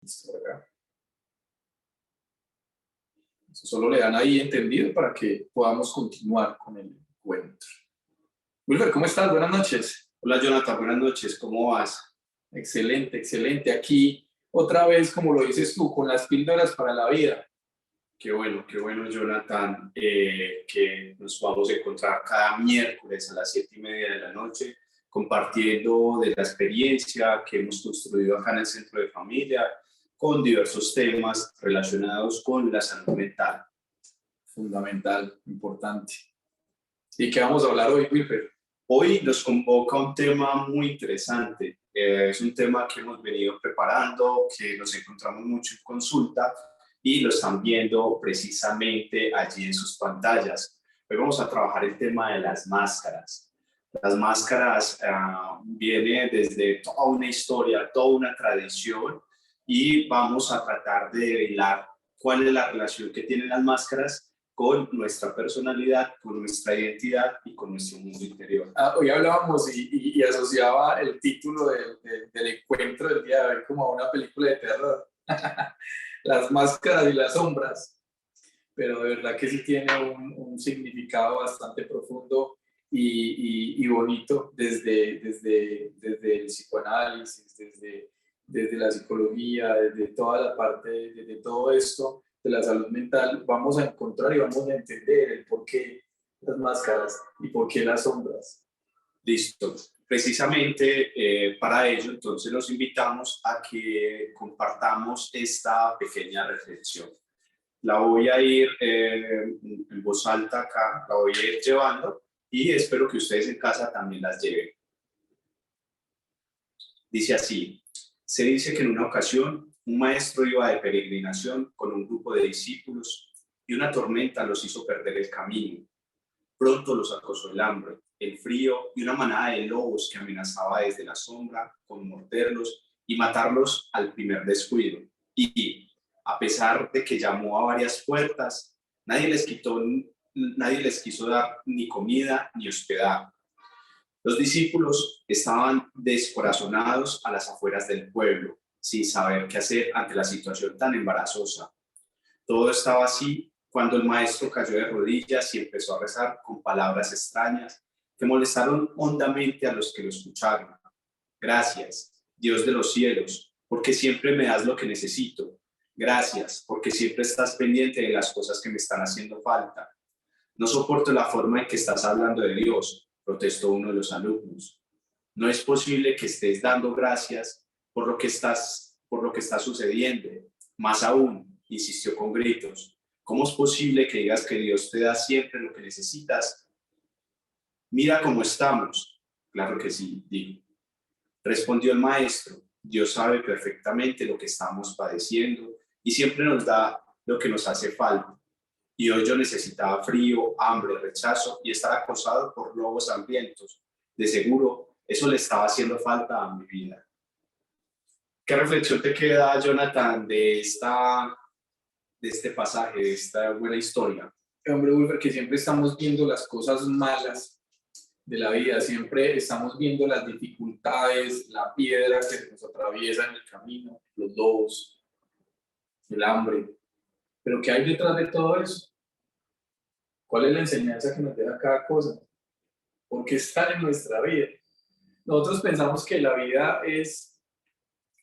Listo, por acá. Solo le dan ahí entendido para que podamos continuar con el encuentro. Wilber, ¿cómo estás? Buenas noches. Hola Jonathan, buenas noches, ¿cómo vas? Excelente, excelente. Aquí otra vez, como lo dices tú, con las píldoras para la vida. Qué bueno, Jonathan, que nos vamos a encontrar cada miércoles a las 7:30 de la noche, compartiendo de la experiencia que hemos construido acá en el Centro de Familia, con diversos temas relacionados con la salud mental. Fundamental, importante. ¿Y qué vamos a hablar hoy, Wilber? Hoy nos convoca un tema muy interesante. Es un tema que hemos venido preparando, que nos encontramos mucho en consulta y lo están viendo precisamente allí en sus pantallas. Hoy vamos a trabajar el tema de las máscaras. Las máscaras viene desde toda una historia, toda una tradición, y vamos a tratar de develar cuál es la relación que tienen las máscaras con nuestra personalidad, con nuestra identidad y con nuestro mundo interior. Hoy hablábamos y asociaba el título del encuentro del día de hoy como a una película de terror. Las máscaras y las sombras. Pero de verdad que sí tiene un significado bastante profundo y bonito desde el psicoanálisis, desde la psicología, desde toda la parte, desde todo esto de la salud mental. Vamos a encontrar y vamos a entender el por qué las máscaras y por qué las sombras. Listo. Precisamente para ello, entonces los invitamos a que compartamos esta pequeña reflexión. La voy a ir en voz alta acá, la voy a ir llevando y espero que ustedes en casa también las lleven. Dice así: se dice que en una ocasión un maestro iba de peregrinación con un grupo de discípulos y una tormenta los hizo perder el camino. Pronto los acosó el hambre, el frío y una manada de lobos que amenazaba desde la sombra con morderlos y matarlos al primer descuido. Y, a pesar de que llamó a varias puertas, nadie les quiso dar ni comida ni hospedaje. Los discípulos estaban descorazonados a las afueras del pueblo, sin saber qué hacer ante la situación tan embarazosa. Todo estaba así cuando el maestro cayó de rodillas y empezó a rezar con palabras extrañas que molestaron hondamente a los que lo escucharon. Gracias, Dios de los cielos, porque siempre me das lo que necesito. Gracias, porque siempre estás pendiente de las cosas que me están haciendo falta. No soporto la forma en que estás hablando de Dios, protestó uno de los alumnos. No es posible que estés dando gracias por lo que está sucediendo. Más aún, insistió con gritos. ¿Cómo es posible que digas que Dios te da siempre lo que necesitas? Mira cómo estamos. Claro que sí, dijo. Respondió el maestro. Dios sabe perfectamente lo que estamos padeciendo y siempre nos da lo que nos hace falta. Y hoy yo necesitaba frío, hambre, rechazo y estar acosado por lobos hambrientos. De seguro, eso le estaba haciendo falta a mi vida. ¿Qué reflexión te queda, Jonathan, de este pasaje, de esta buena historia? Hombre, Wilber, que siempre estamos viendo las cosas malas de la vida, siempre estamos viendo las dificultades, la piedra que se nos atraviesa en el camino, los lobos, el hambre. Pero ¿qué hay detrás de todo eso? ¿Cuál es la enseñanza que nos deja cada cosa? ¿Por qué están en nuestra vida? Nosotros pensamos que la vida es,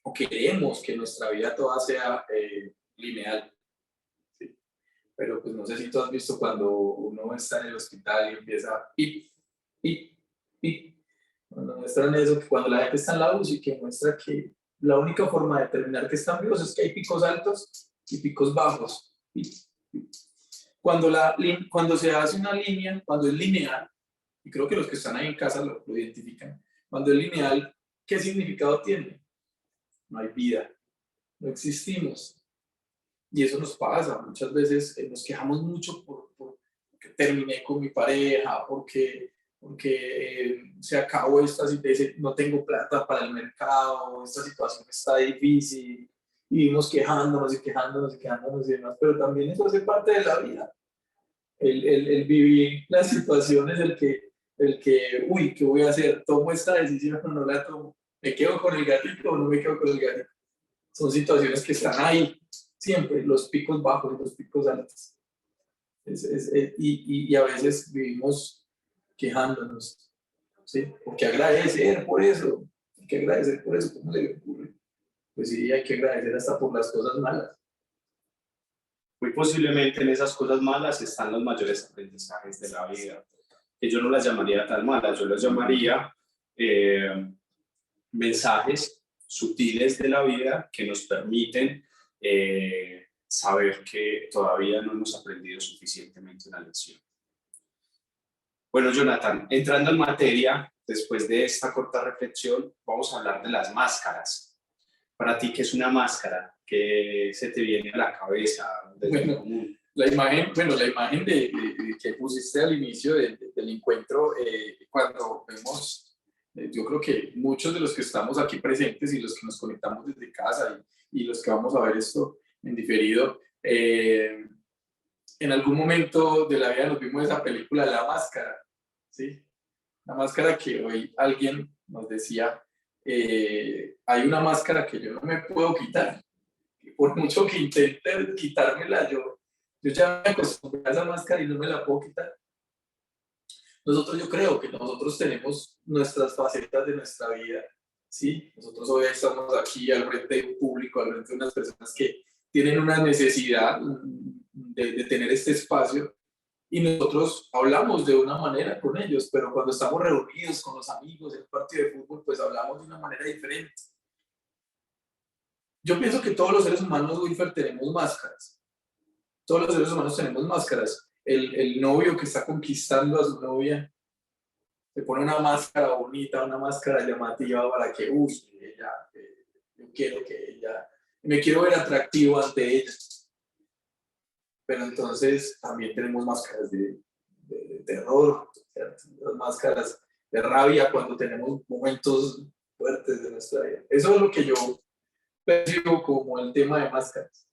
o queremos que nuestra vida toda sea lineal. ¿Sí? Pero pues no sé si tú has visto cuando uno está en el hospital y empieza pip, pip, pip. Cuando muestran eso, que cuando la gente está en la UCI, que muestra que la única forma de determinar que están vivos es que hay picos altos y picos bajos. Pip, pip. Cuando se hace una línea, cuando es lineal, y creo que los que están ahí en casa lo identifican, cuando es lineal, ¿qué significado tiene? No hay vida, no existimos. Y eso nos pasa, muchas veces nos quejamos mucho porque terminé con mi pareja, porque se acabó esta situación, no tengo plata para el mercado, esta situación está difícil, y vivimos quejándonos y quejándonos y quejándonos y demás, pero también eso hace parte de la vida. El vivir las situaciones, uy, ¿qué voy a hacer? ¿Tomo esta decisión o no la tomo? ¿Me quedo con el gatito o no me quedo con el gatito? Son situaciones que están ahí, siempre, los picos bajos y los picos altos. Y a veces vivimos quejándonos, ¿sí? Porque agradecer por eso, hay que agradecer por eso, ¿cómo le ocurre? Pues sí, hay que agradecer hasta por las cosas malas. Muy posiblemente en esas cosas malas están los mayores aprendizajes de la vida, que yo no las llamaría tan malas, yo las llamaría mensajes sutiles de la vida que nos permiten saber que todavía no hemos aprendido suficientemente una lección. Bueno, Jonathan, entrando en materia, después de esta corta reflexión, vamos a hablar de las máscaras. Para ti, ¿qué es una máscara? ¿Qué se te viene a la cabeza? Bueno, la imagen que pusiste al inicio del encuentro, cuando vemos, yo creo que muchos de los que estamos aquí presentes y los que nos conectamos desde casa y los que vamos a ver esto en diferido, en algún momento de la vida nos vimos esa película La Máscara, ¿sí? La máscara que hoy alguien nos decía, hay una máscara que yo no me puedo quitar. Por mucho que intente quitármela, yo ya me acostumbré a esa máscara y no me la puedo quitar. Yo creo que nosotros tenemos nuestras facetas de nuestra vida, ¿sí? Nosotros hoy estamos aquí al frente de un público, al frente de unas personas que tienen una necesidad de tener este espacio y nosotros hablamos de una manera con ellos, pero cuando estamos reunidos con los amigos en un partido de fútbol, pues hablamos de una manera diferente. Yo pienso que todos los seres humanos, Wilfer, tenemos máscaras. Todos los seres humanos tenemos máscaras. El novio que está conquistando a su novia se pone una máscara bonita, una máscara llamativa para que, ella, yo quiero que ella, me quiero ver atractivo ante ella. Pero entonces también tenemos máscaras de terror, máscaras de rabia cuando tenemos momentos fuertes de nuestra vida. Eso es lo que yo percibo como el tema de máscaras.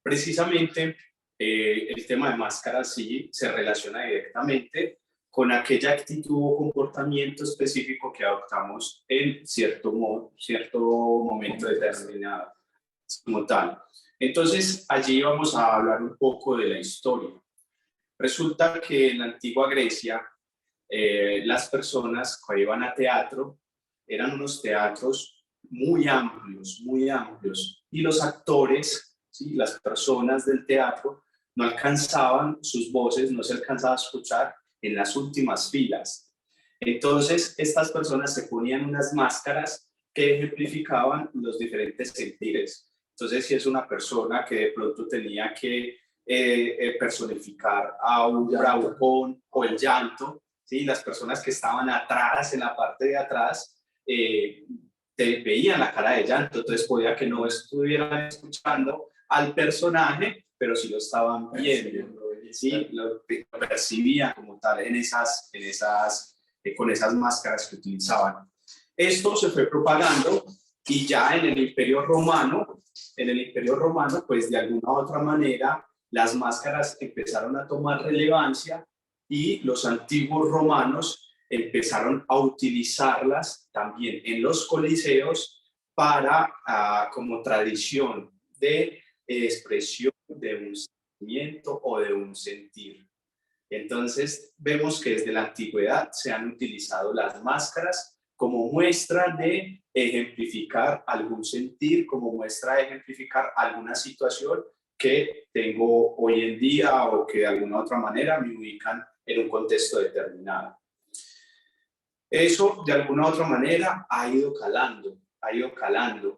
Precisamente el tema de máscaras sí se relaciona directamente con aquella actitud o comportamiento específico que adoptamos en cierto momento determinado como tal. Entonces allí vamos a hablar un poco de la historia. Resulta que en la antigua Grecia las personas que iban a teatro eran unos teatros muy amplios, y los actores, ¿sí? Las personas del teatro no alcanzaban, sus voces no se alcanzaba a escuchar en las últimas filas. Entonces estas personas se ponían unas máscaras que ejemplificaban los diferentes sentires. Entonces si es una persona que de pronto tenía que personificar a un bravucón o el llanto, ¿sí? Las personas que estaban atrás, en la parte de atrás, te veían la cara de llanto, entonces podía que no estuvieran escuchando al personaje, pero sí lo estaban viendo, ¿sí? Lo percibían como tal con esas máscaras que utilizaban. Esto se fue propagando y ya en el Imperio Romano, pues de alguna u otra manera, las máscaras empezaron a tomar relevancia y los antiguos romanos empezaron a utilizarlas también en los coliseos para, como tradición de expresión de un sentimiento o de un sentir. Entonces, vemos que desde la antigüedad se han utilizado las máscaras como muestra de ejemplificar algún sentir, como muestra de ejemplificar alguna situación que tengo hoy en día o que de alguna otra manera me ubican en un contexto determinado. Eso de alguna otra manera ha ido calando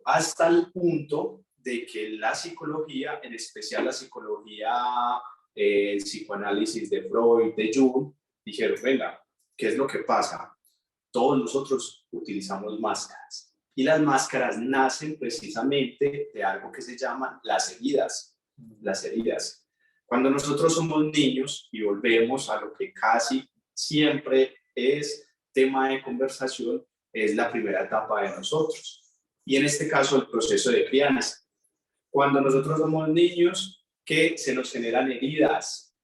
hasta el punto de que la psicología, en especial la psicología, el psicoanálisis de Freud, de Jung, dijeron, venga, ¿qué es lo que pasa? Todos nosotros utilizamos máscaras y las máscaras nacen precisamente de algo que se llaman las heridas. Cuando nosotros somos niños y volvemos a lo que casi siempre es tema de conversación, es la primera etapa de nosotros. Y en este caso, el proceso de crianza. Cuando nosotros somos niños, que se nos generan heridas.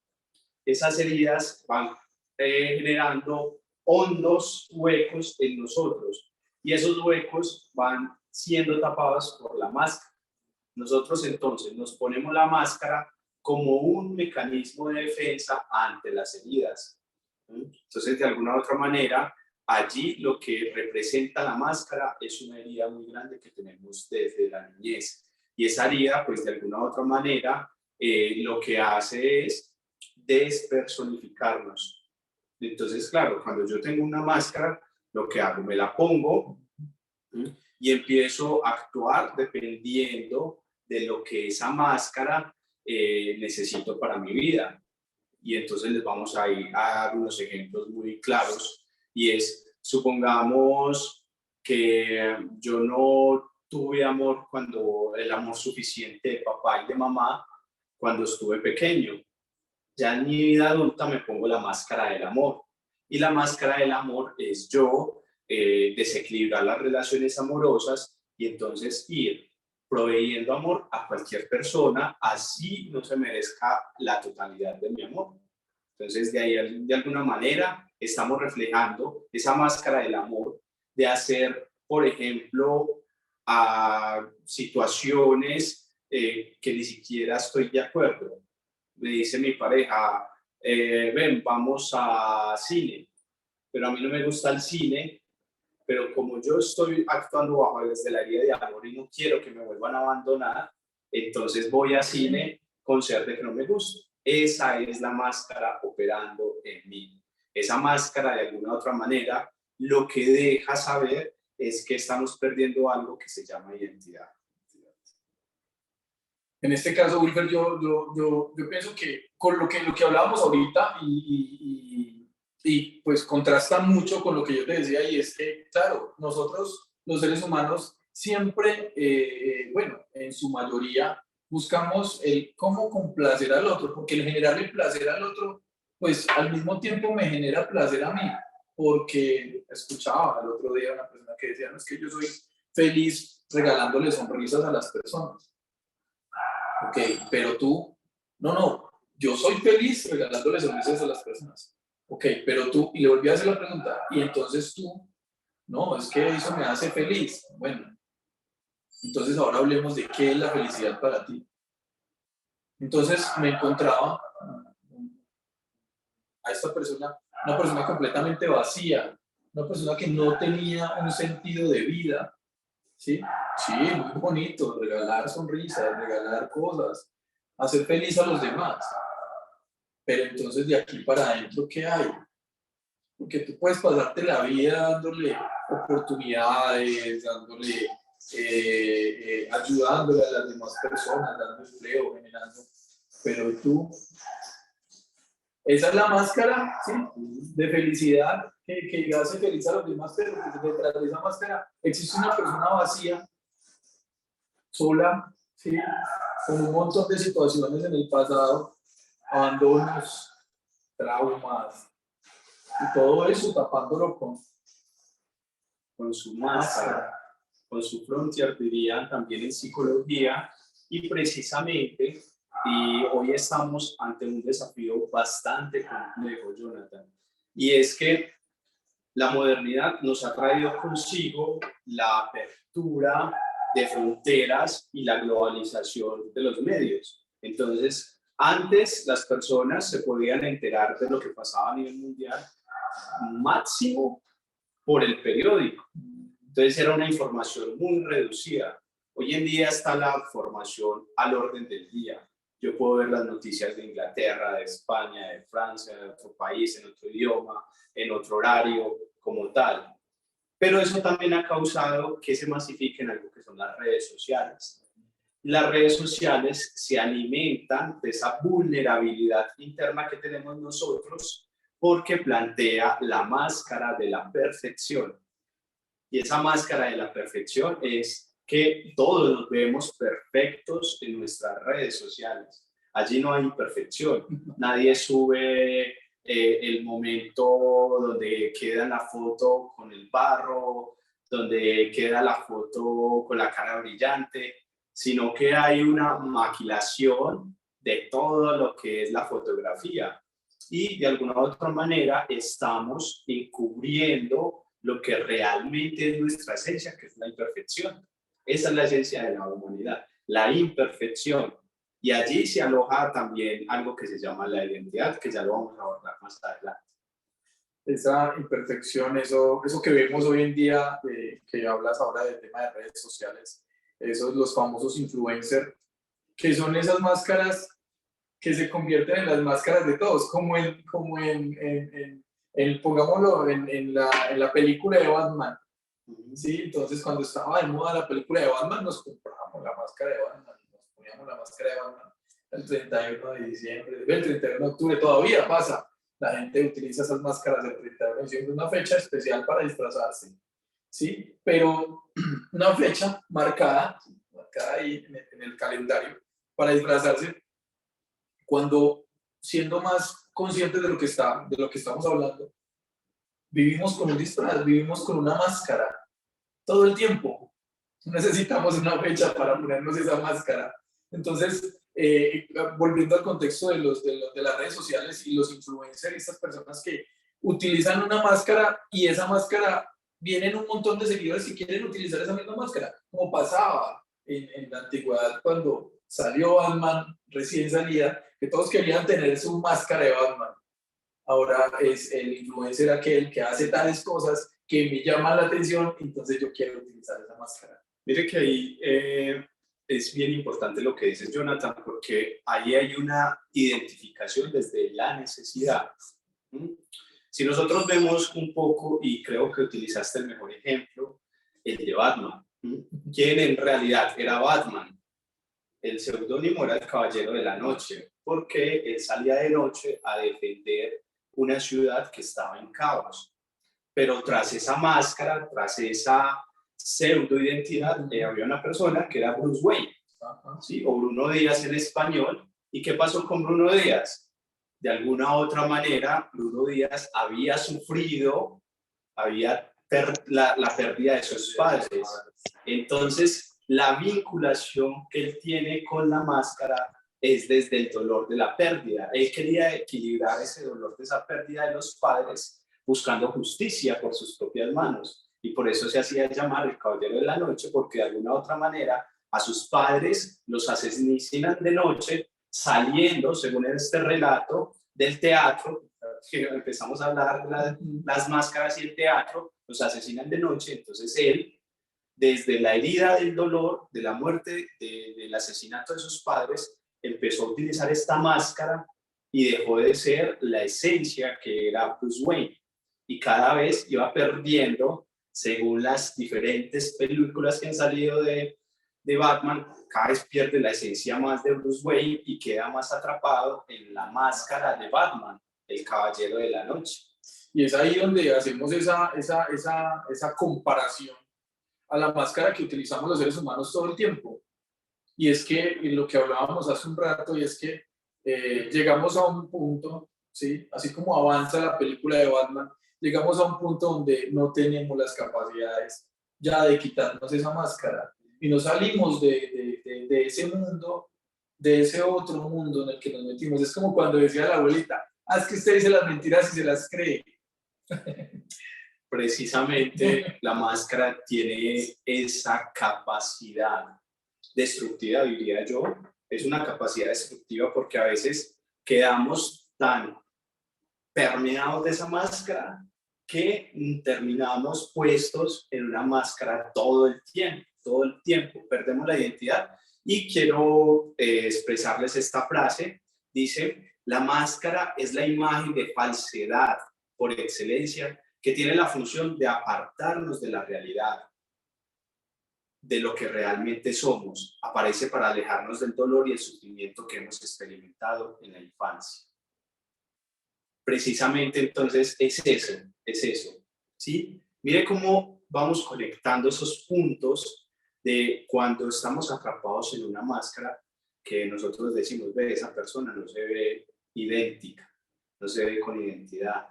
Esas heridas van generando hondos huecos en nosotros. Y esos huecos van siendo tapados por la máscara. Nosotros entonces nos ponemos la máscara como un mecanismo de defensa ante las heridas. Entonces, de alguna u otra manera, allí lo que representa la máscara es una herida muy grande que tenemos desde la niñez. Y esa herida, pues de alguna u otra manera, lo que hace es despersonificarnos. Entonces, claro, cuando yo tengo una máscara, lo que hago, me la pongo y empiezo a actuar dependiendo de lo que esa máscara necesito para mi vida. Y entonces les vamos a ir a dar unos ejemplos muy claros. Y es, supongamos que yo no tuve amor el amor suficiente de papá y de mamá cuando estuve pequeño. Ya en mi vida adulta me pongo la máscara del amor. Y la máscara del amor es yo desequilibrar las relaciones amorosas y entonces ir proveyendo amor a cualquier persona, así no se merezca la totalidad de mi amor. Entonces, de ahí, de alguna manera, estamos reflejando esa máscara del amor de hacer, por ejemplo, a situaciones que ni siquiera estoy de acuerdo. Me dice mi pareja, ven, vamos a cine, pero a mí no me gusta el cine, pero como yo estoy actuando bajo desde la herida de amor y no quiero que me vuelvan a abandonar, entonces voy a cine con ser de que no me gusta. Esa es la máscara operando en mí. Esa máscara, de alguna u otra manera, lo que deja saber es que estamos perdiendo algo que se llama identidad. En este caso, Wilfer, yo pienso que con lo que hablábamos ahorita y pues contrasta mucho con lo que yo te decía, y es que, claro, nosotros los seres humanos siempre, bueno, en su mayoría, buscamos el cómo complacer al otro, porque el generarle placer al otro, pues al mismo tiempo me genera placer a mí, porque escuchaba el otro día una persona que decía, no, es que yo soy feliz regalándole sonrisas a las personas. Ok, pero tú, no, yo soy feliz regalándole sonrisas a las personas. Ok, pero tú, y le volví a hacer la pregunta, y entonces tú, no, es que eso me hace feliz. Bueno, entonces ahora hablemos de qué es la felicidad para ti. Entonces me encontraba a esta persona, una persona completamente vacía, una persona que no tenía un sentido de vida. ¿Sí? Sí, muy bonito, regalar sonrisas, regalar cosas, hacer feliz a los demás. Pero entonces de aquí para adentro, ¿qué hay? Porque tú puedes pasarte la vida dándole oportunidades, dándole, ayudándole a las demás personas, dando empleo, generando. Pero tú, esa es la máscara, ¿sí? De felicidad que hace feliz a los demás, pero detrás de esa máscara existe una persona vacía, sola, ¿sí? Con un montón de situaciones en el pasado, abandonos, traumas, y todo eso tapándolo con su máscara, con su frontier, dirían también en psicología, y precisamente, y hoy estamos ante un desafío bastante complejo, Jonathan, y es que la modernidad nos ha traído consigo la apertura de fronteras y la globalización de los medios. Entonces, antes las personas se podían enterar de lo que pasaba a nivel mundial máximo por el periódico. Entonces era una información muy reducida. Hoy en día está la información al orden del día. Yo puedo ver las noticias de Inglaterra, de España, de Francia, de otro país, en otro idioma, en otro horario, como tal. Pero eso también ha causado que se masifiquen algo que son las redes sociales. Las redes sociales se alimentan de esa vulnerabilidad interna que tenemos nosotros porque plantea la máscara de la perfección. Y esa máscara de la perfección es que todos nos vemos perfectos en nuestras redes sociales. Allí no hay perfección. Nadie sube el momento donde queda la foto con el barro, donde queda la foto con la cara brillante, sino que hay una maquilación de todo lo que es la fotografía. Y de alguna u otra manera estamos encubriendo lo que realmente es nuestra esencia, que es la imperfección. Esa es la esencia de la humanidad, la imperfección. Y allí se aloja también algo que se llama la identidad, que ya lo vamos a abordar más adelante. Esa imperfección, eso que vemos hoy en día, que hablas ahora del tema de redes sociales, esos los famosos influencers, que son esas máscaras que se convierten en las máscaras de todos, pongámoslo, en la película de Batman. ¿Sí? Entonces, cuando estaba de moda la película de Batman, nos comprábamos la máscara de Batman, nos poníamos la máscara de Batman el 31 de diciembre, el 31 de octubre, todavía pasa. La gente utiliza esas máscaras del 31 de diciembre, una fecha especial para disfrazarse, ¿sí? Pero una fecha marcada ahí en el calendario para disfrazarse, cuando, siendo más conscientes de lo que estamos hablando, vivimos con un disfraz, vivimos con una máscara todo el tiempo. Necesitamos una fecha para ponernos esa máscara. Entonces, volviendo al contexto de las redes sociales y los influencers, estas personas que utilizan una máscara y esa máscara vienen un montón de seguidores que quieren utilizar esa misma máscara, como pasaba en la antigüedad cuando salió Batman recién salida, que todos querían tener su máscara de Batman. Ahora es el influencer aquel que hace tales cosas que me llaman la atención, entonces yo quiero utilizar esa máscara. Mire que ahí es bien importante lo que dices, Jonathan, porque ahí hay una identificación desde la necesidad. Si nosotros vemos un poco, y creo que utilizaste el mejor ejemplo, el de Batman. ¿Quién en realidad era Batman? El seudónimo era el Caballero de la Noche, porque él salía de noche a defender una ciudad que estaba en caos. Pero tras esa máscara, tras esa pseudo-identidad, había una persona que era Bruce Wayne, ¿sí? O Bruno Díaz en español. ¿Y qué pasó con Bruno Díaz? De alguna u otra manera, Bruno Díaz había sufrido, la pérdida de sus padres. Entonces, la vinculación que él tiene con la máscara es desde el dolor de la pérdida. Él quería equilibrar ese dolor de esa pérdida de los padres buscando justicia por sus propias manos. Y por eso se hacía llamar el Caballero de la Noche, porque de alguna u otra manera a sus padres los asesinan de noche, saliendo, según este relato, del teatro, que empezamos a hablar de las máscaras y el teatro, los asesinan de noche. Entonces él, desde la herida del dolor, de la muerte, del asesinato de sus padres, empezó a utilizar esta máscara y dejó de ser la esencia que era Bruce Wayne. Y cada vez iba perdiendo, según las diferentes películas que han salido de Batman, cada vez pierde la esencia más de Bruce Wayne y queda más atrapado en la máscara de Batman, el Caballero de la Noche. Y es ahí donde hacemos esa comparación a la máscara que utilizamos los seres humanos todo el tiempo. Y es que lo que hablábamos hace un rato, y es que llegamos a un punto, ¿sí? Así como avanza la película de Batman, llegamos a un punto donde no tenemos las capacidades ya de quitarnos esa máscara y nos salimos de ese mundo, de ese otro mundo en el que nos metimos. Es como cuando decía la abuelita, es que usted dice las mentiras y se las cree. Precisamente la máscara tiene esa capacidad destructiva, diría yo. Es una capacidad destructiva porque a veces quedamos tan permeados de esa máscara que terminamos puestos en una máscara todo el tiempo, perdemos la identidad. Y quiero expresarles esta frase, dice: la máscara es la imagen de falsedad por excelencia que tiene la función de apartarnos de la realidad, de lo que realmente somos. Aparece para alejarnos del dolor y el sufrimiento que hemos experimentado en la infancia. Precisamente entonces es eso, ¿sí? Mire cómo vamos conectando esos puntos de cuando estamos atrapados en una máscara que nosotros decimos, ve, esa persona no se ve idéntica, no se ve con identidad,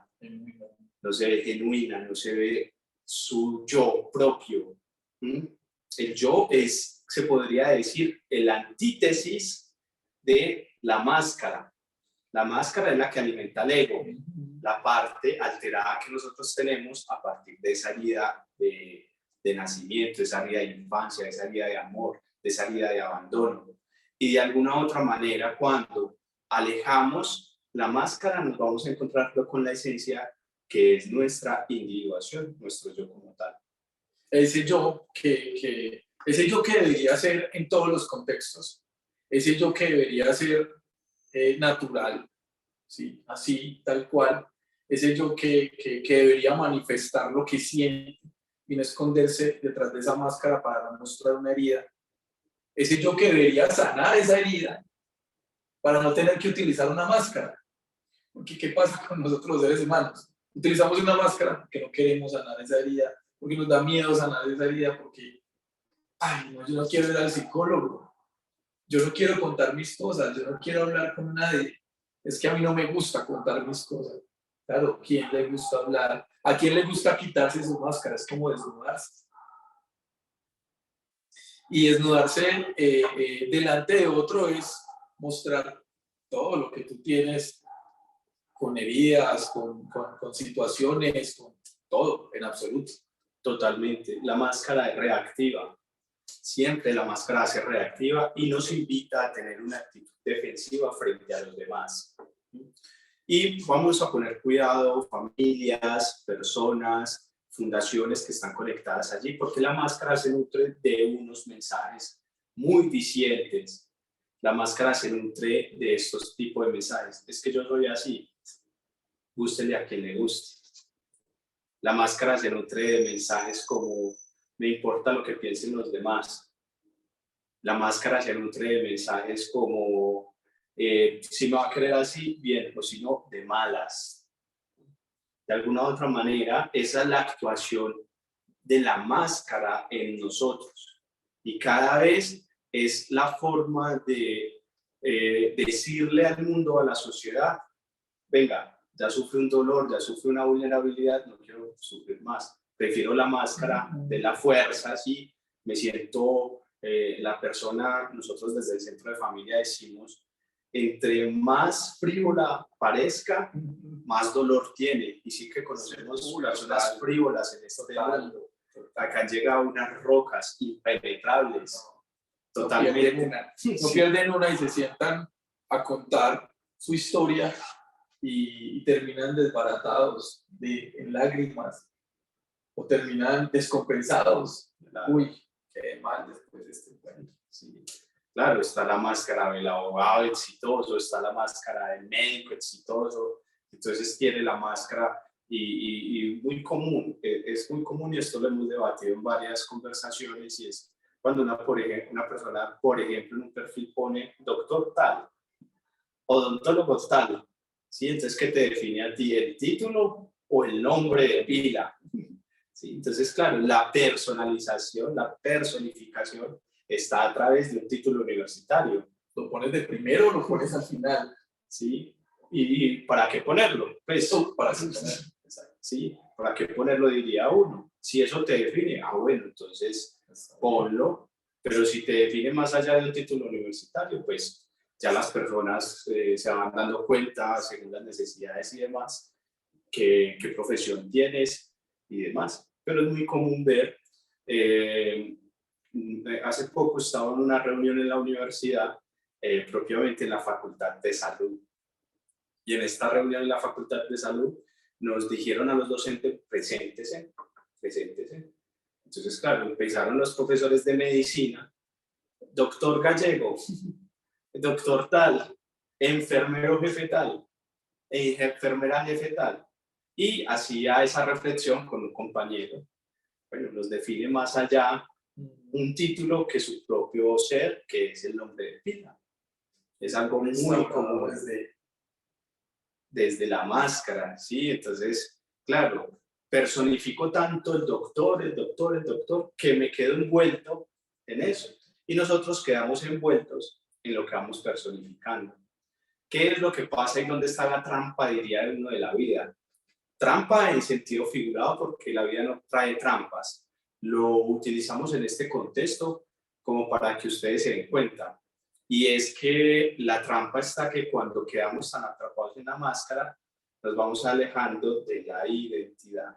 no se ve genuina, no se ve su yo propio. El yo es, se podría decir, el antítesis de la máscara. La máscara es la que alimenta el ego, la parte alterada que nosotros tenemos a partir de esa herida de nacimiento, esa herida de infancia, esa herida de amor, esa herida de abandono. Y de alguna otra manera, cuando alejamos la máscara, nos vamos a encontrar con la esencia que es nuestra individuación, nuestro yo como tal. Ese yo que debería ser en todos los contextos, ese yo que debería ser natural, ¿sí? Así, tal cual, ese yo que debería manifestar lo que siente y no esconderse detrás de esa máscara para no mostrar una herida, ese yo que debería sanar esa herida para no tener que utilizar una máscara. Porque ¿qué pasa con nosotros los seres humanos? Utilizamos una máscara porque no queremos sanar esa herida, porque nos da miedo sanar esa herida, porque, ay, no, yo no quiero ir al psicólogo, yo no quiero contar mis cosas, yo no quiero hablar con nadie. Es que a mí no me gusta contar mis cosas. Claro, ¿quién le gusta hablar? ¿A quién le gusta quitarse su máscara? Es como desnudarse. Y desnudarse delante de otro es mostrar todo lo que tú tienes con heridas, con situaciones, con todo, en absoluto. Totalmente. La máscara es reactiva. Siempre la máscara se reactiva y nos invita a tener una actitud defensiva frente a los demás. Y vamos a poner cuidado, familias, personas, fundaciones que están conectadas allí, porque la máscara se nutre de unos mensajes muy dicientes. La máscara se nutre de estos tipos de mensajes. Es que yo soy así, gústele a quien le guste. La máscara se nutre de mensajes como me importa lo que piensen los demás. La máscara se nutre de mensajes como si me va a querer así, bien, o si no, de malas. De alguna otra manera, esa es la actuación de la máscara en nosotros. Y cada vez es la forma de decirle al mundo, a la sociedad, venga, ya sufrí un dolor, ya sufrí una vulnerabilidad, no quiero sufrir más. Prefiero la máscara de la fuerza, así me siento la persona, nosotros desde el centro de familia decimos, entre más frívola parezca, más dolor tiene. Y sí que conocemos personas frívolas en este mundo. Acá han llegado unas rocas impenetrables. Totalmente. No pierden una y se sientan a contar su historia y terminan desbaratados en lágrimas o terminan descompensados. Claro. Uy, qué mal después de este cuento. Sí. Claro, está la máscara del abogado exitoso, está la máscara del médico exitoso, entonces tiene la máscara y muy común, es muy común y esto lo hemos debatido en varias conversaciones y es cuando una persona, por ejemplo, en un perfil pone doctor tal, odontólogo tal, ¿sí? Entonces, ¿qué te define a ti? ¿El título o el nombre de pila? ¿Sí? Entonces, claro, la personalización, la personificación está a través de un título universitario. Lo pones de primero o lo pones al final. ¿Sí? ¿Y para qué ponerlo? Pues, para qué ponerlo. ¿Sí? ¿Para qué ponerlo? Diría uno. Si eso te define, bueno, entonces ponlo. Pero si te define más allá de un título universitario, pues ya las personas se van dando cuenta, según las necesidades y demás, qué profesión tienes y demás. Pero es muy común ver, hace poco estaba en una reunión en la universidad, propiamente en la Facultad de Salud. Y en esta reunión en la Facultad de Salud nos dijeron a los docentes, preséntese. Entonces, claro, empezaron los profesores de medicina, doctor Gallego, doctor tal, enfermero jefe tal, enfermera jefe tal. Y hacía esa reflexión con un compañero. Bueno, los define más allá un título que su propio ser, que es el nombre de pila. Es algo muy común desde la máscara, ¿sí? Entonces, claro, personifico tanto el doctor, que me quedo envuelto en eso. Y nosotros quedamos envueltos en lo que vamos personificando. ¿Qué es lo que pasa y dónde está la trampa, diría uno, de la vida? Trampa en sentido figurado porque la vida no trae trampas. Lo utilizamos en este contexto como para que ustedes se den cuenta. Y es que la trampa está que cuando quedamos tan atrapados en la máscara, nos vamos alejando de la identidad.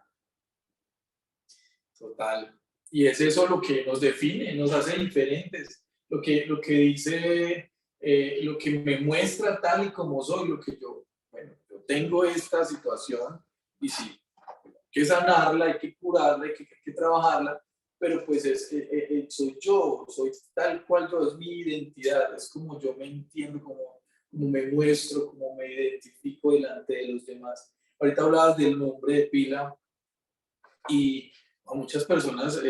Total. Y es eso lo que nos define, nos hace diferentes, lo que dice, lo que me muestra tal y como soy, lo que yo, bueno, yo tengo esta situación y sí, hay que sanarla, hay que curarla, hay que trabajarla, pero pues soy yo, soy tal cual yo, es mi identidad, es como yo me entiendo, como me muestro, como me identifico delante de los demás. Ahorita hablabas del nombre de pila y a muchas personas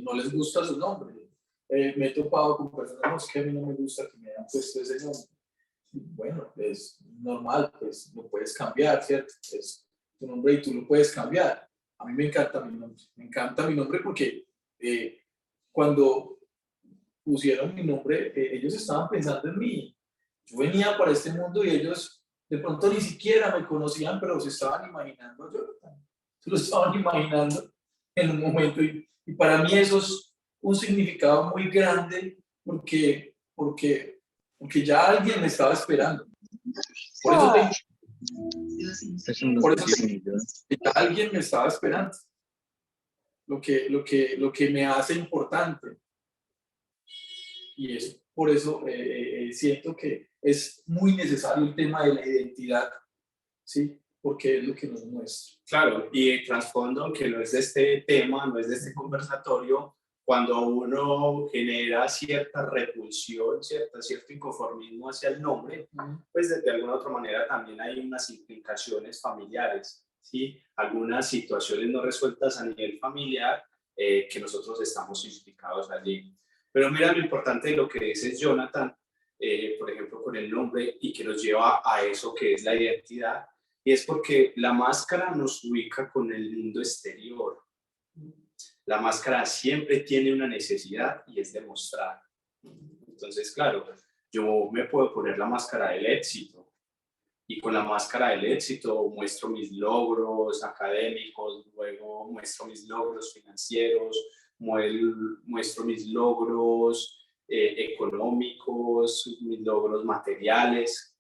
no les gusta su nombre. Me he topado con personas, no, es que a mí no me gusta que me hayan puesto ese nombre. Bueno, es normal, pues lo puedes cambiar, ¿cierto? Es tu nombre y tú lo puedes cambiar. A mí me encanta mi nombre porque cuando pusieron mi nombre, ellos estaban pensando en mí. Yo venía para este mundo y ellos de pronto ni siquiera me conocían, pero se estaban imaginando yo. Se lo estaban imaginando en un momento y para mí eso es un significado muy grande porque ya alguien me estaba esperando. Por eso, por eso ya alguien me estaba esperando. Lo que me hace importante. Y eso, por eso siento que es muy necesario el tema de la identidad, ¿sí? Porque es lo que nos muestra. Claro, y el trasfondo que no es de este tema, no es de este conversatorio, cuando uno genera cierta repulsión, cierto inconformismo hacia el nombre, pues de alguna otra manera también hay unas implicaciones familiares, ¿sí? Algunas situaciones no resueltas a nivel familiar que nosotros estamos implicados allí. Pero mira lo importante de lo que dice Jonathan, por ejemplo, con el nombre y que nos lleva a eso que es la identidad. Y es porque la máscara nos ubica con el mundo exterior. La máscara siempre tiene una necesidad y es demostrar. Entonces, claro, yo me puedo poner la máscara del éxito y con la máscara del éxito muestro mis logros académicos, luego muestro mis logros financieros, muestro mis logros económicos, mis logros materiales.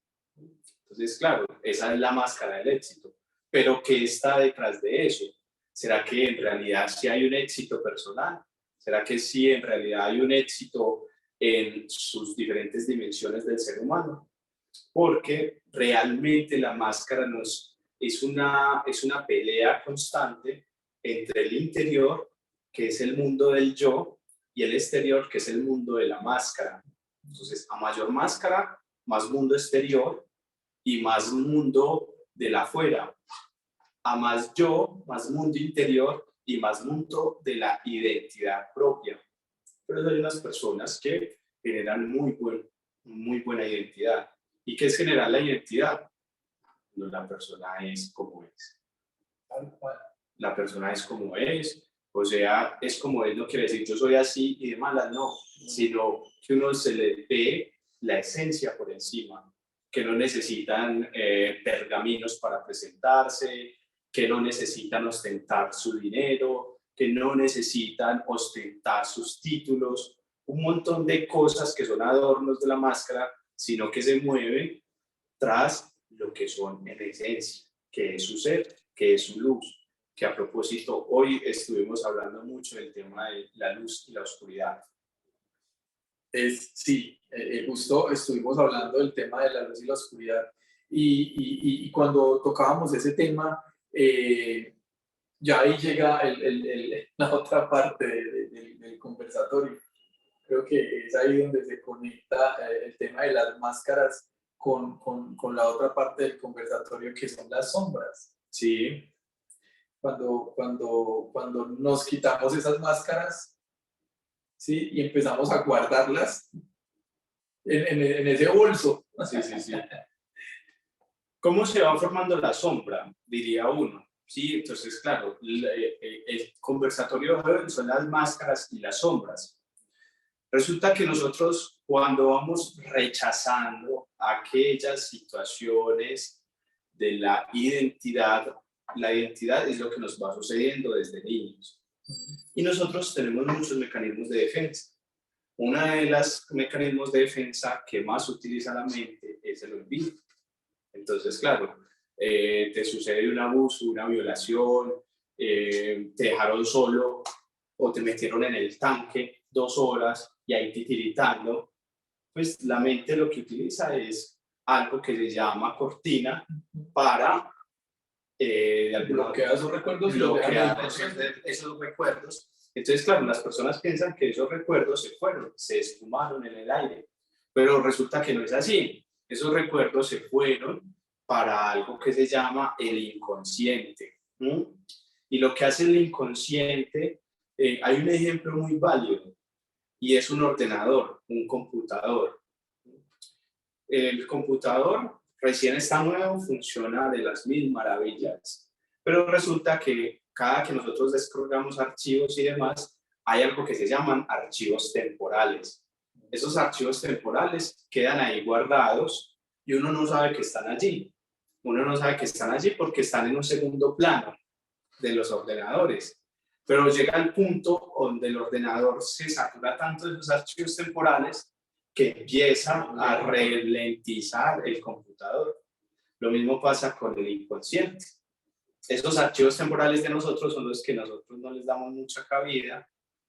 Entonces, claro, esa es la máscara del éxito. Pero ¿qué está detrás de eso? ¿Será que en realidad sí hay un éxito personal? ¿Será que sí en realidad hay un éxito en sus diferentes dimensiones del ser humano? Porque realmente la máscara es una pelea constante entre el interior, que es el mundo del yo, y el exterior, que es el mundo de la máscara. Entonces, a mayor máscara, más mundo exterior, y más mundo de la afuera, a más yo, más mundo interior y más mundo de la identidad propia. Pero hay unas personas que generan muy buena identidad. ¿Y qué es generar la identidad? No, la persona es como es. La persona es como es, o sea, es como es, no quiere decir yo soy así y de malas, no, sino que uno se le ve la esencia por encima, que no necesitan pergaminos para presentarse, que no necesitan ostentar su dinero, que no necesitan ostentar sus títulos, un montón de cosas que son adornos de la máscara, sino que se mueven tras lo que son en esencia, que es su ser, que es su luz. Que a propósito, hoy estuvimos hablando mucho del tema de la luz y la oscuridad. Sí, justo estuvimos hablando del tema de la luz y la oscuridad y cuando tocábamos ese tema, ya ahí llega la otra parte del conversatorio. Creo que es ahí donde se conecta el tema de las máscaras con la otra parte del conversatorio que son las sombras. Sí. Cuando nos quitamos esas máscaras, ¿sí? Y empezamos a guardarlas en ese bolso. Sí, sí, sí. ¿Cómo se va formando la sombra? Diría uno. Sí, entonces, claro, el conversatorio son las máscaras y las sombras. Resulta que nosotros, cuando vamos rechazando aquellas situaciones de la identidad es lo que nos va sucediendo desde niños. Y nosotros tenemos muchos mecanismos de defensa. Uno de los mecanismos de defensa que más utiliza la mente es el olvido. Entonces, claro, te sucede un abuso, una violación, te dejaron solo o te metieron en el tanque 2 horas y ahí titiritando, pues la mente lo que utiliza es algo que se llama cortina para bloquear esos recuerdos y bloquear esos recuerdos. Entonces, claro, las personas piensan que esos recuerdos se fueron, se esfumaron en el aire, pero resulta que no es así. Esos recuerdos se fueron para algo que se llama el inconsciente. Y lo que hace el inconsciente, hay un ejemplo muy válido, y es un ordenador, un computador. El computador recién está nuevo, funciona de las mil maravillas, pero resulta que cada que nosotros descargamos archivos y demás, hay algo que se llaman archivos temporales. Esos archivos temporales quedan ahí guardados y uno no sabe que están allí. Uno no sabe que están allí porque están en un segundo plano de los ordenadores. Pero llega el punto donde el ordenador se satura tanto de esos archivos temporales que empieza a ralentizar el computador. Lo mismo pasa con el inconsciente. Esos archivos temporales de nosotros son los que nosotros no les damos mucha cabida.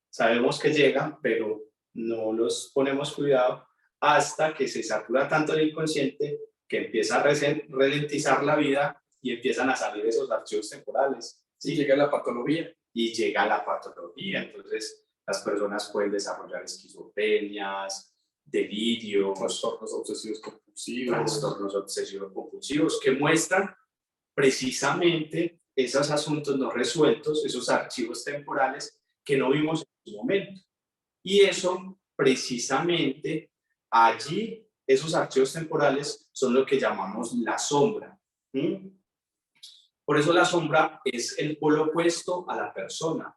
Sabemos que llegan, pero no los ponemos cuidado hasta que se satura tanto el inconsciente que empieza a ralentizar la vida y empiezan a salir esos archivos temporales. ¿Sí? Y llega la patología. Y llega la patología. Entonces, las personas pueden desarrollar esquizofrenias, delirios, trastornos obsesivos compulsivos, que muestran precisamente esos asuntos no resueltos, esos archivos temporales que no vimos en su momento. Y eso, precisamente, allí, esos archivos temporales son lo que llamamos la sombra. Por eso la sombra es el polo opuesto a la persona,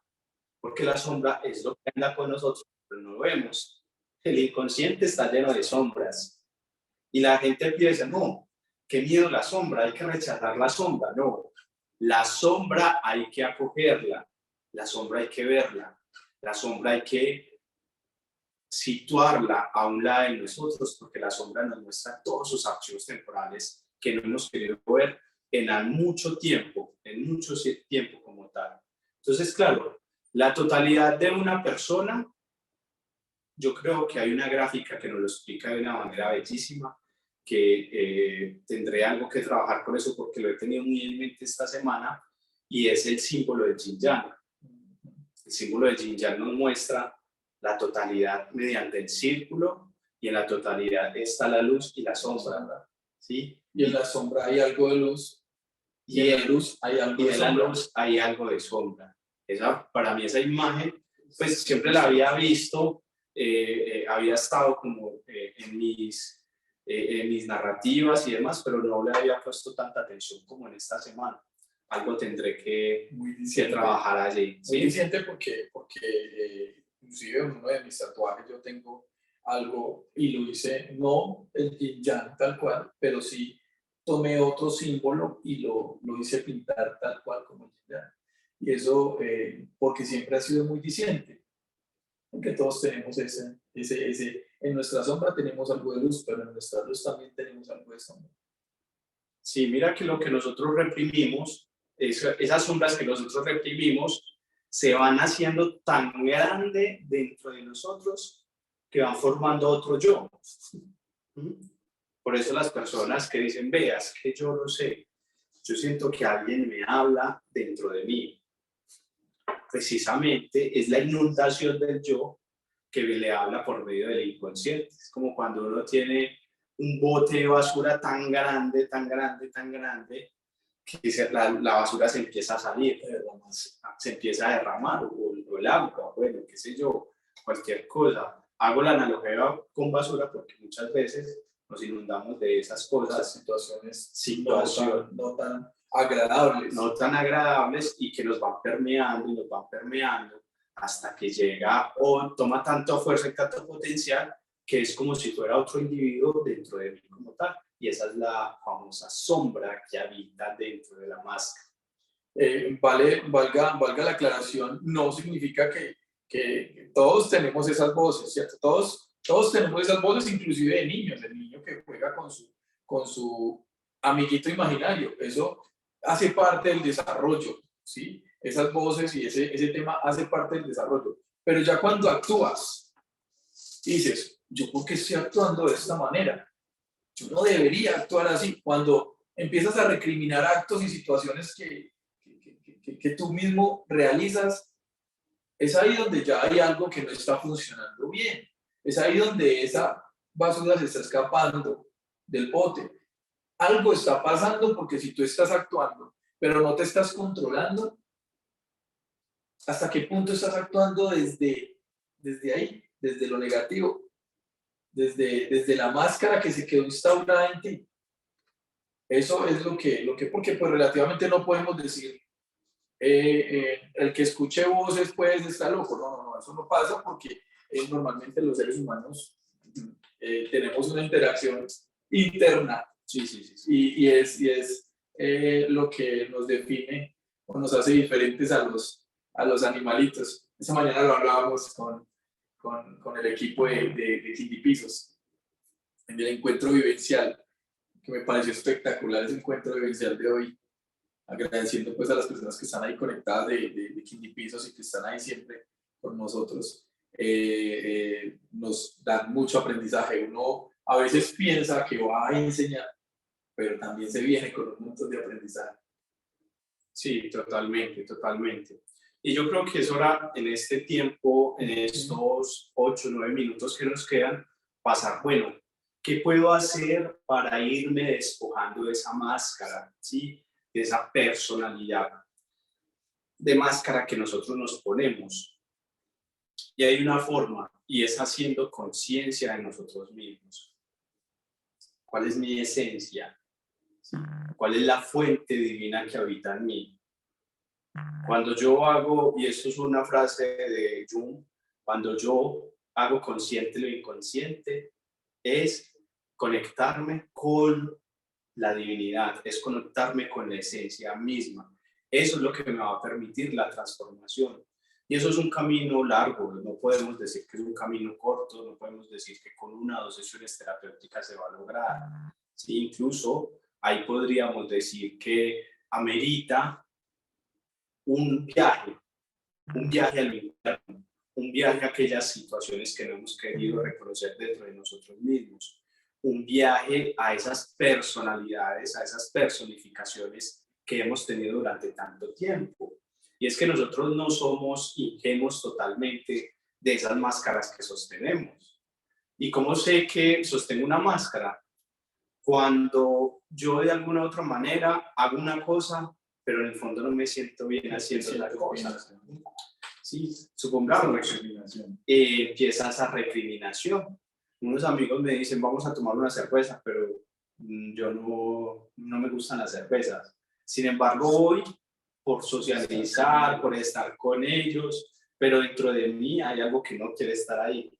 porque la sombra es lo que anda con nosotros, pero no lo vemos. El inconsciente está lleno de sombras. Y la gente piensa, no, qué miedo la sombra, hay que rechazar la sombra. No, la sombra hay que acogerla, la sombra hay que verla, la sombra hay que situarla a un lado de nosotros, porque la sombra nos muestra todos sus archivos temporales que no hemos querido ver en mucho tiempo como tal. Entonces, claro, la totalidad de una persona, yo creo que hay una gráfica que nos lo explica de una manera bellísima, que tendré algo que trabajar con eso porque lo he tenido muy en mente esta semana, y es el símbolo de Yin Yang. El símbolo de Yin Yang nos muestra la totalidad mediante el círculo, y en la totalidad está la luz y la sombra, ¿sí? Y en la sombra hay algo de luz, y en la luz hay algo de sombra. La luz hay algo de sombra. Para mí esa imagen, pues siempre la había visto, había estado como en mis narrativas y demás, pero no le había puesto tanta atención como en esta semana. Algo tendré que trabajar allí. Muy diciente porque inclusive en uno de mis tatuajes yo tengo algo y lo hice, no el Yin Yang tal cual, pero sí tomé otro símbolo y lo hice pintar tal cual como el Yin Yang. Y eso porque siempre ha sido muy diciente, porque todos tenemos ese, en nuestra sombra tenemos algo de luz, pero en nuestra luz también tenemos algo de sombra. Sí, mira que lo que nosotros reprimimos, esas sombras que nosotros reprimimos, se van haciendo tan grande dentro de nosotros que van formando otro yo. Por eso las personas que dicen, veas que yo no sé, yo siento que alguien me habla dentro de mí. Precisamente es la inundación del yo que le habla por medio del inconsciente. Es como cuando uno tiene un bote de basura tan grande, que la basura se empieza a salir, se empieza a derramar, o el agua, bueno, qué sé yo, cualquier cosa. Hago la analogía con basura porque muchas veces nos inundamos de esas cosas, situaciones no tan agradables, y que nos van permeando hasta que llega o toma tanta fuerza y tanto potencial que es como si fuera otro individuo dentro de mí como tal. Y esa es la famosa sombra que habita dentro de la máscara. Valga la aclaración, no significa que todos tenemos esas voces, ¿cierto? Todos tenemos esas voces, inclusive de niños, el niño que juega con su amiguito imaginario. Eso hace parte del desarrollo, ¿sí? esas voces y ese tema hace parte del desarrollo. Pero ya cuando actúas, dices, ¿yo por qué estoy actuando de esta manera? Yo no debería actuar así. Cuando empiezas a recriminar actos y situaciones que tú mismo realizas, es ahí donde ya hay algo que no está funcionando bien. Es ahí donde esa basura se está escapando del bote. Algo está pasando porque si tú estás actuando, pero no te estás controlando, ¿hasta qué punto estás actuando desde ahí, desde lo negativo, desde la máscara que se quedó instaurada en ti? Eso es porque pues relativamente no podemos decir, el que escuche voces pues está loco. No, eso no pasa porque normalmente los seres humanos tenemos una interacción interna. Sí, sí, sí, sí. Y es lo que nos define o nos hace diferentes a los animalitos. Esta mañana lo hablábamos con el equipo de Quindipisos, en el encuentro vivencial, que me pareció espectacular ese encuentro vivencial de hoy, agradeciendo pues a las personas que están ahí conectadas de Quindipisos y que están ahí siempre con nosotros. Nos dan mucho aprendizaje. Uno a veces piensa que va a enseñar, pero también se viene con un montón de aprendizaje. Sí, totalmente, totalmente. Y yo creo que es hora en este tiempo, en estos 8 o 9 minutos que nos quedan, pasar, bueno, ¿qué puedo hacer para irme despojando de esa máscara, ¿sí? De esa personalidad de máscara que nosotros nos ponemos? Y hay una forma, y es haciendo conciencia de nosotros mismos. ¿Cuál es mi esencia? ¿Cuál es la fuente divina que habita en mí? Cuando yo hago, y esto es una frase de Jung, cuando yo hago consciente lo inconsciente, es conectarme con la divinidad, es conectarme con la esencia misma. Eso es lo que me va a permitir la transformación. Y eso es un camino largo, no podemos decir que es un camino corto, no podemos decir que con 1 o 2 sesiones terapéuticas se va a lograr. Sí, incluso ahí podríamos decir que amerita un viaje al interno, un viaje a aquellas situaciones que no hemos querido reconocer dentro de nosotros mismos, un viaje a esas personalidades, a esas personificaciones que hemos tenido durante tanto tiempo. Y es que nosotros no somos ingenuos totalmente de esas máscaras que sostenemos. ¿Y cómo sé que sostengo una máscara? Cuando yo de alguna u otra manera hago una cosa, pero en el fondo no me siento bien haciendo la cosa. Sí, supongamos, empieza esa recriminación. Unos amigos me dicen, vamos a tomar una cerveza, pero yo no me gustan las cervezas. Sin embargo, voy por socializar, por estar con ellos, pero dentro de mí hay algo que no quiere estar ahí.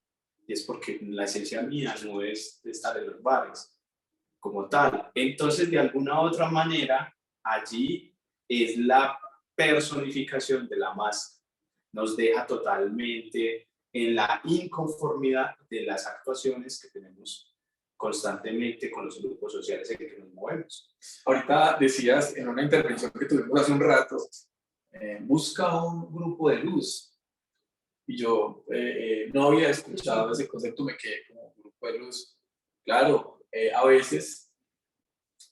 Y es porque la esencia mía no es de estar en los bares como tal. Entonces, de alguna u otra manera, allí es la personificación de la máscara. Nos deja totalmente en la inconformidad de las actuaciones que tenemos constantemente con los grupos sociales en que nos movemos. Ahorita decías en una intervención que tuvimos hace un rato, busca un grupo de luz. Y yo no había escuchado ese concepto, me quedé como grupo de luz. Claro, a veces,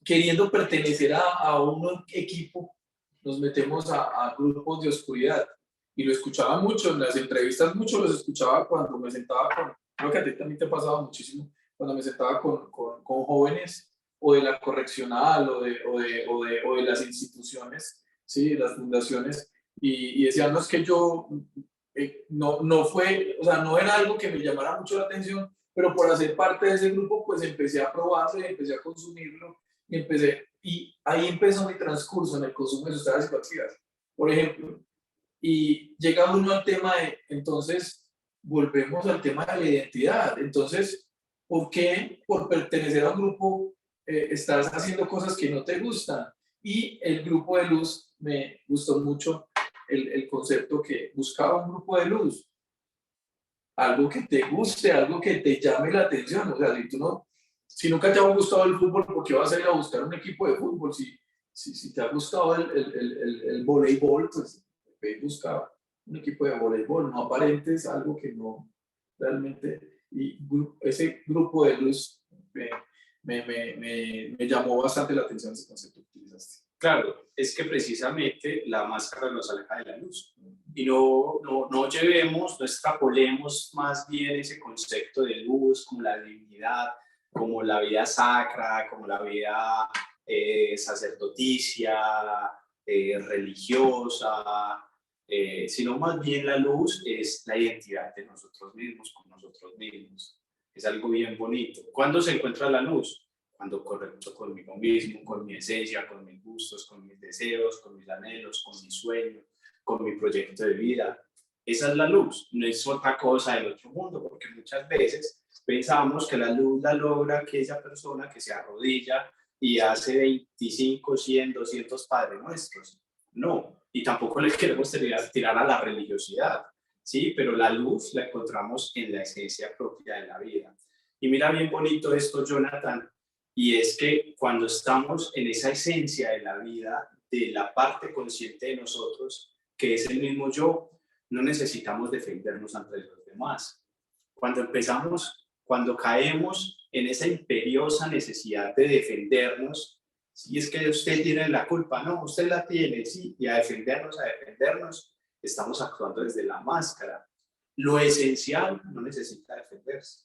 queriendo pertenecer a un equipo, nos metemos a grupos de oscuridad. Y lo escuchaba mucho en las entrevistas, mucho los escuchaba cuando me sentaba creo que a ti también te pasaba muchísimo, cuando me sentaba con jóvenes o de la correccional o de las instituciones, ¿sí? Las fundaciones, y decían, no, es que yo no fue, o sea, no era algo que me llamara mucho la atención, pero por hacer parte de ese grupo, pues empecé a probarlo y empecé a consumirlo, y ahí empezó mi transcurso en el consumo de sustancias psicoactivas, por ejemplo. Y llega uno al tema de, entonces, volvemos al tema de la identidad. Entonces, ¿por qué por pertenecer a un grupo estás haciendo cosas que no te gustan? Y el grupo de luz, me gustó mucho el concepto que buscaba un grupo de luz. Algo que te guste, algo que te llame la atención. O sea, si nunca te ha gustado el fútbol, ¿por qué vas a ir a buscar un equipo de fútbol? Si te ha gustado el voleibol, pues ve y busca un equipo de voleibol, no aparentes algo que no realmente, y ese grupo de luz me llamó bastante la atención ese concepto que utilizaste. Claro, es que precisamente la máscara nos aleja de la luz. Y no llevemos, no extrapolemos más bien ese concepto de luz como la divinidad, como la vida sacra, como la vida sacerdoticia, religiosa, sino más bien la luz es la identidad de nosotros mismos con nosotros mismos. Es algo bien bonito. ¿Cuándo se encuentra la luz? Cuando conecto conmigo mismo, con mi esencia, con mis gustos, con mis deseos, con mis anhelos, con mis sueños, con mi proyecto de vida. Esa es la luz, no es otra cosa del otro mundo, porque muchas veces pensamos que la luz la logra aquella persona que se arrodilla y hace 25, 100, 200 Padres Nuestros. No, y tampoco le queremos tirar a la religiosidad, ¿sí? Pero la luz la encontramos en la esencia propia de la vida. Y mira bien bonito esto, Jonathan, y es que cuando estamos en esa esencia de la vida, de la parte consciente de nosotros, que es el mismo yo, no necesitamos defendernos ante los demás. Cuando caemos en esa imperiosa necesidad de defendernos, si es que usted tiene la culpa, no, usted la tiene, sí, y a defendernos, estamos actuando desde la máscara. Lo esencial no necesita defenderse.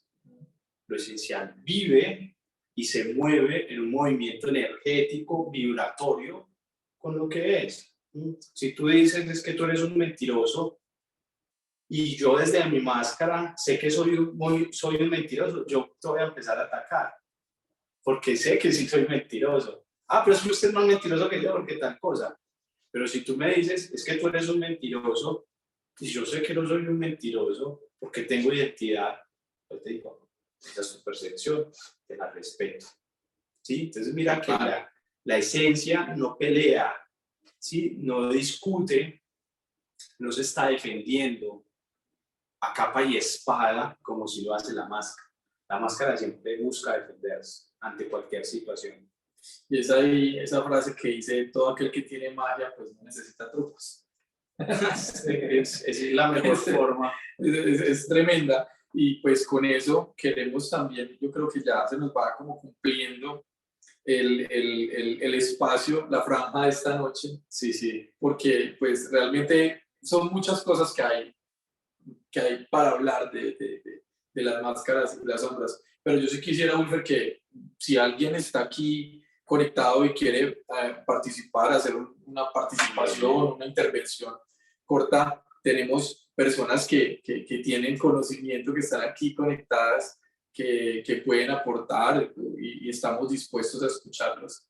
Lo esencial vive y se mueve en un movimiento energético, vibratorio, con lo que es. Si tú dices es que tú eres un mentiroso y yo desde mi máscara sé que soy un mentiroso, yo te voy a empezar a atacar, porque sé que sí soy mentiroso. Ah, pero es que usted es más mentiroso que yo, porque tal cosa. Pero si tú me dices, es que tú eres un mentiroso, y yo sé que no soy un mentiroso, porque tengo identidad, yo te digo, esa es tu percepción, te la respeto. ¿Sí? Entonces mira que la esencia no pelea, ¿sí? No discute, no se está defendiendo a capa y espada como si lo hace la máscara. La máscara siempre busca defenderse ante cualquier situación. Y es ahí esa frase que dice, todo aquel que tiene magia, pues no necesita trucos. es la mejor forma. Es tremenda. Y pues con eso queremos también, yo creo que ya se nos va como cumpliendo el espacio, la franja de esta noche. Sí, sí. Porque pues realmente son muchas cosas que hay para hablar de las máscaras y las sombras. Pero yo sí quisiera, Wilfer, que si alguien está aquí conectado y quiere participar, hacer una participación, una intervención corta, tenemos personas que tienen conocimiento, que están aquí conectadas, que pueden aportar y estamos dispuestos a escucharlos.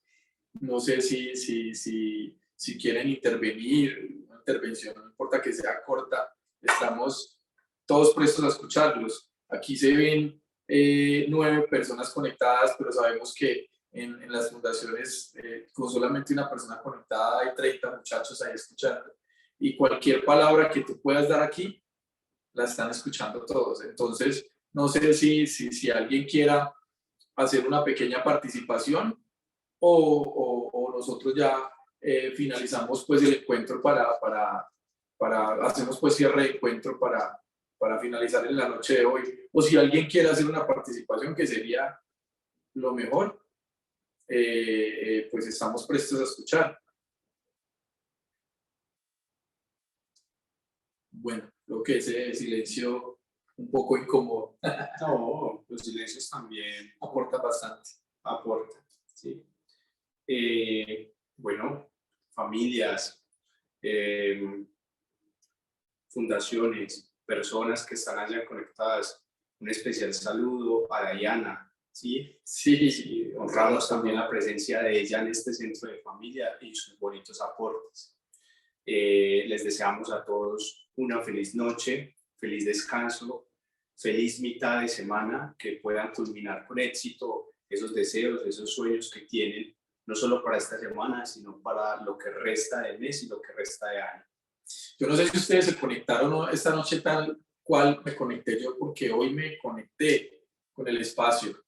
No sé si quieren intervenir, una intervención, no importa que sea corta, estamos todos prestos a escucharlos. Aquí se ven 9 personas conectadas, pero sabemos que en las fundaciones con solamente una persona conectada hay 30 muchachos ahí escuchando. Y cualquier palabra que tú puedas dar aquí, la están escuchando todos. Entonces, no sé si alguien quiera hacer una pequeña participación o nosotros ya finalizamos pues el encuentro hacemos pues cierre de encuentro para finalizar en la noche de hoy. O si alguien quiere hacer una participación, que sería lo mejor, pues estamos prestos a escuchar. Bueno, creo que ese silencio un poco incómodo. No, los silencios también aporta bastante. Aporta, sí. Bueno, familias, fundaciones, personas que están allá conectadas, un especial saludo a Diana, ¿sí? Sí, honramos también la presencia de ella en este centro de familia y sus bonitos aportes. Les deseamos a todos una feliz noche, feliz descanso, feliz mitad de semana, que puedan culminar con éxito esos deseos, esos sueños que tienen, no solo para esta semana, sino para lo que resta del mes y lo que resta de año. Yo no sé si ustedes se conectaron esta noche tal cual me conecté yo, porque hoy me conecté con el espacio.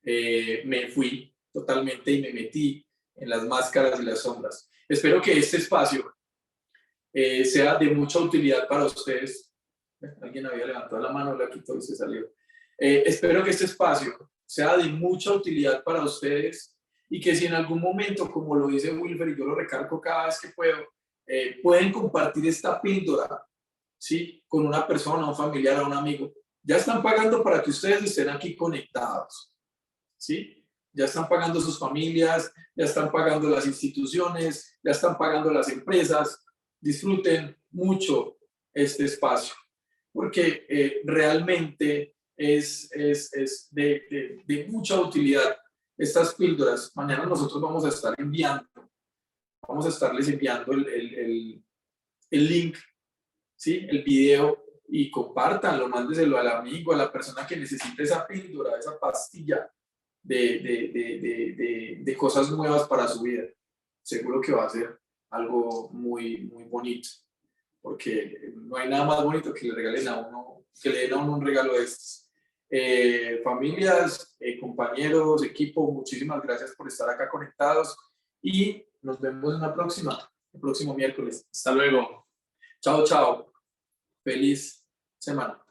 Me fui totalmente y me metí en las máscaras y las sombras. Espero que este espacio sea de mucha utilidad para ustedes. Alguien había levantado la mano, la quitó y se salió. Espero que este espacio sea de mucha utilidad para ustedes y que si en algún momento, como lo dice Wilfer y yo lo recalco cada vez que puedo, pueden compartir esta píldora, ¿sí? Con una persona, un familiar, un amigo. Ya están pagando para que ustedes estén aquí conectados, ¿sí? Ya están pagando sus familias, ya están pagando las instituciones, ya están pagando las empresas. Disfruten mucho este espacio, porque realmente es de mucha utilidad estas píldoras. Mañana nosotros vamos a estar enviando, vamos a estarles enviando el link, ¿sí? El video, y compártanlo, mándeselo al amigo, a la persona que necesite esa píldora, esa pastilla de cosas nuevas para su vida. Seguro que va a ser algo muy, muy bonito, porque no hay nada más bonito que le regalen a uno, que le den a uno un regalo de estos. Familias, compañeros, equipo, muchísimas gracias por estar acá conectados y nos vemos en la próxima, el próximo miércoles. Hasta luego. Chao, chao. Feliz semana.